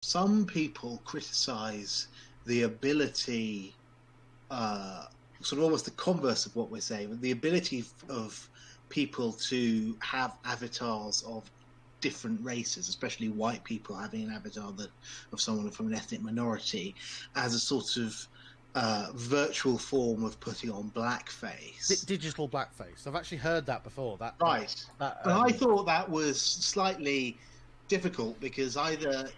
some people criticize the ability, sort of almost the converse of what we're saying, the ability of people to have avatars of different races, especially white people having an avatar of someone from an ethnic minority, as a sort of virtual form of putting on blackface. Digital blackface. I've actually heard that before. Right. But I thought that was slightly difficult because either,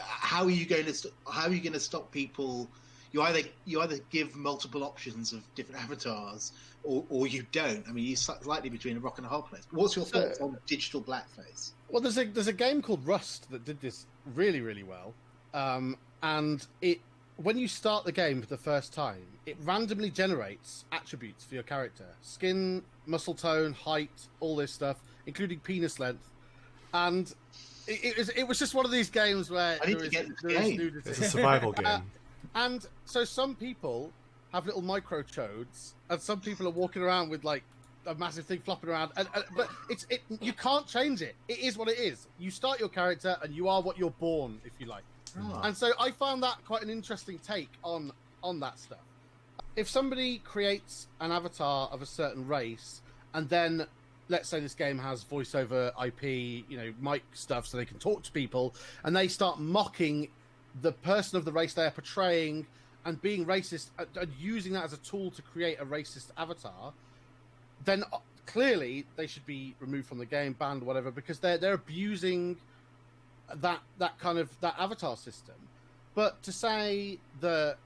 how are you going to stop people? You either give multiple options of different avatars, or you don't. I mean, you're slightly between a rock and a hard place. What's your thoughts on digital blackface? Well, there's a game called Rust that did this really, really well, and when you start the game for the first time, it randomly generates attributes for your character: skin, muscle tone, height, all this stuff, including penis length. And it was just one of these games where it's a survival game. And so some people have little micro chodes, and some people are walking around with like a massive thing flopping around. But you can't change it. It is what it is. You start your character, and you are what you're born, if you like. Oh. And so I found that quite an interesting take on that stuff. If somebody creates an avatar of a certain race, and then let's say this game has voice over IP, mic stuff, so they can talk to people, and they start mocking the person of the race they are portraying and being racist and using that as a tool to create a racist avatar, then clearly they should be removed from the game, banned, whatever, because they're abusing that avatar system. But to say that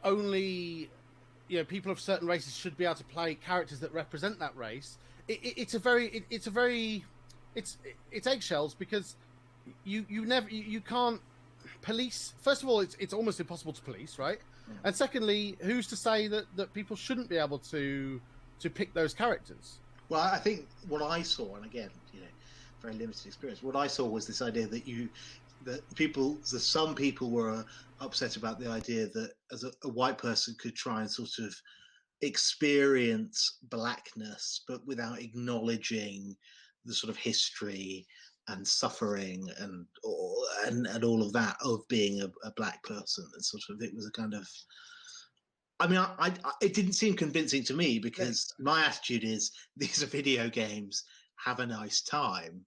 only people of certain races should be able to play characters that represent that race, it's eggshells, because you can't police. First of all, it's almost impossible to police, right? Yeah. And secondly, who's to say that people shouldn't be able to pick those characters? Well, I think what I saw, and again, very limited experience, what I saw was this idea that some people were upset about the idea that as a white person could try and sort of experience blackness, but without acknowledging the sort of history and suffering and all of that of being a black person. And sort of, it was a kind of, I mean, it didn't seem convincing to me, because my attitude is, these are video games, have a nice time.